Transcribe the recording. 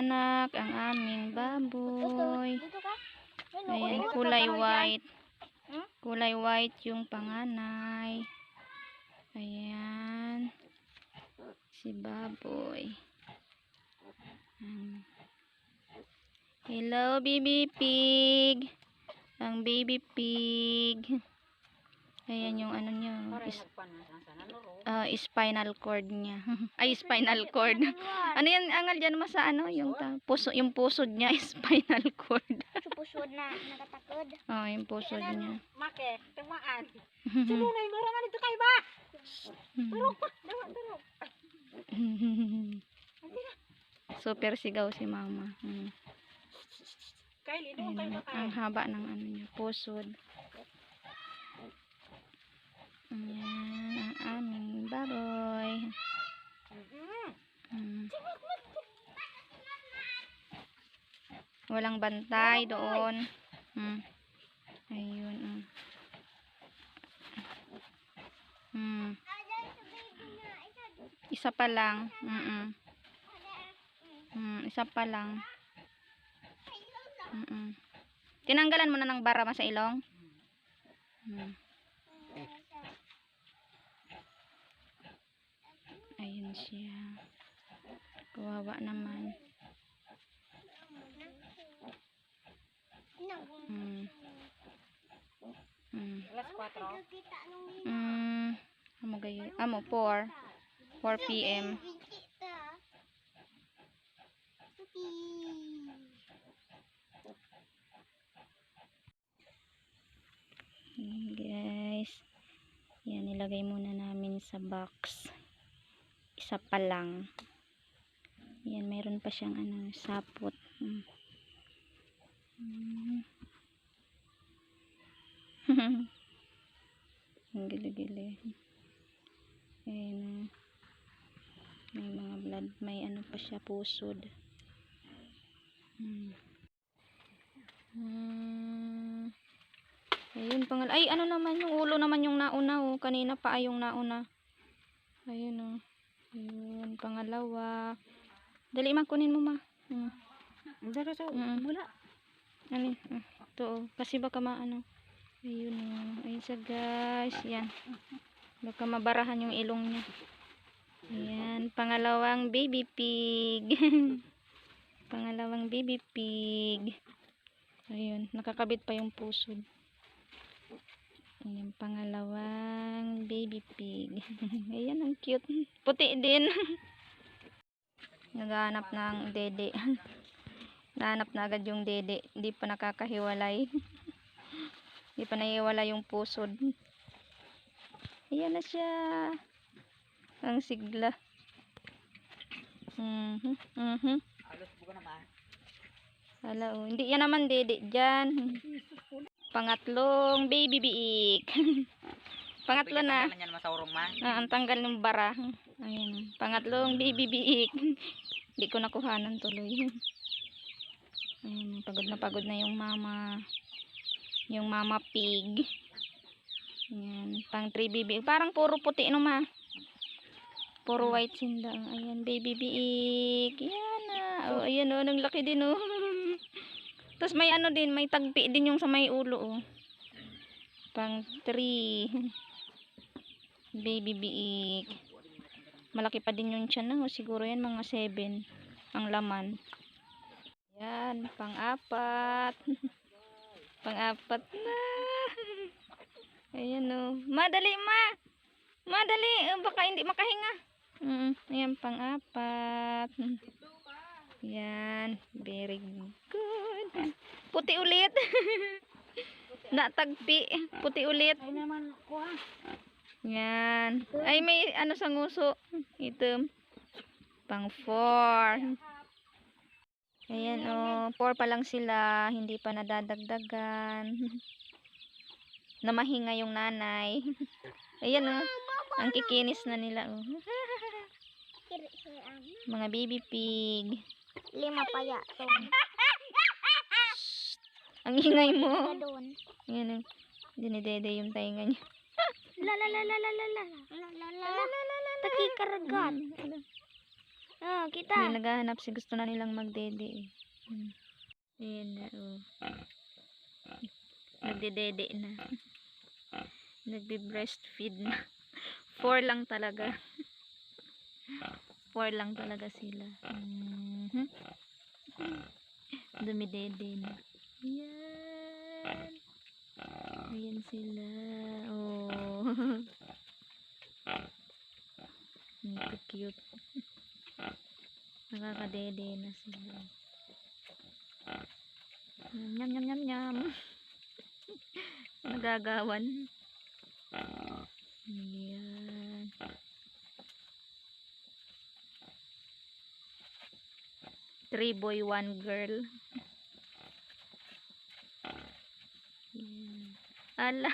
anak ang aming baboy. Ayan, kulay white. Kulay white yung panganay. Ayan. Si baboy. Hello, baby pig. Ang baby pig. Ayan yung ano niya. Spinal cord niya. Ay, spinal cord. Ano yan, angal dyan mo sa ano? Yung pusod niya, spinal cord. Pusod na nakatakod. Yung pusod niya. Make, tumaan. Sununay, marangan ito kayo ba? Turok pa, turok. Super sigaw si mama. Kylie, Ang haba ng ano niya, pusod. Ayan, ang aming baboy. Walang bantay doon. Ayun. Isa pa lang. Isa pa lang. Tinanggalan mo na ng bara sa ilong. Ayun siya. Kawawa naman. Alas 4. 4 PM. Guys, yan, nilagay muna namin sa box. Isa pa lang. Yan, mayroon pa siyang ano, sapot. Ang gili-gili. Ayan, may mga blood, may ano pa siya, pusod. Ayun, ay, ano naman yung ulo naman yung nauna, kanina pa ay yung nauna. Ayun, ayun, pangalawa. Dali, kunin mo, ma. Mula. Ano, ito, kasi baka maano. Ayun, ayun siya, guys. Yan. Baka mabarahan yung ilong niya. Ayan, pangalawang baby pig. Pangalawang baby pig. Ayun, nakakabit pa yung pusod. Ayan, pangalawang baby pig. Ayan, ang cute. Puti din. Naghahanap ng dede. Nahanap na agad yung dede. Hindi pa nakakahiwalay. Hindi pa nahiwalay yung pusod. Ayan na siya. Ang sigla. Hala, hindi yan naman dede dyan. Pangatlong baby biik. Pangatlo na. Ang tanggal ng bara. Ayan. Pangatlong baby biik. Hindi ko nakuhanan tuloy. Ayan, pagod na yung mama. Yung mama pig. Ayan, pang 3 baby. Parang puro puti no, ma. Puro white sinda. Ayan, baby biik. Yan na. Ayan nang laki din Tapos may ano din, may tagpi din yung sa may ulo Pang 3 baby biik. Malaki pa din yung tiyan na siguro yan mga 7 ang laman. Yan, pang-4. Pang-4 na. Ayan Madali, ma. Madali. Baka hindi makahinga. Ayan, pang-4. Yan. Very good. Puti ulit. Natagpi. Puti ulit. Yan. Ay, may ano sa nguso. Ito. Pang-4. Ayan, 4 pa lang sila. Hindi pa nadadagdagan. Namahinga yung nanay. Ayan, ang kikinis na nila, Mga baby pig. 5 pa yato. Ang ingay mo. Ayan, dinidede yung tainga niya. Takikaragat. Oh, kita. Hindi naghahanap si gusto na nilang magdede eh. Ayan na, oh. Nagdedede na. Nagbe-breastfeed na. 4 lang talaga. 4 lang talaga sila. Dumidede na. Ayan. Ayan sila. Oh. Ito cute. Nakakadede na sila. Nyam nyam nyam nyam. Nagagawan. Ayan. Three boy, 1 girl. Ayan. Ala.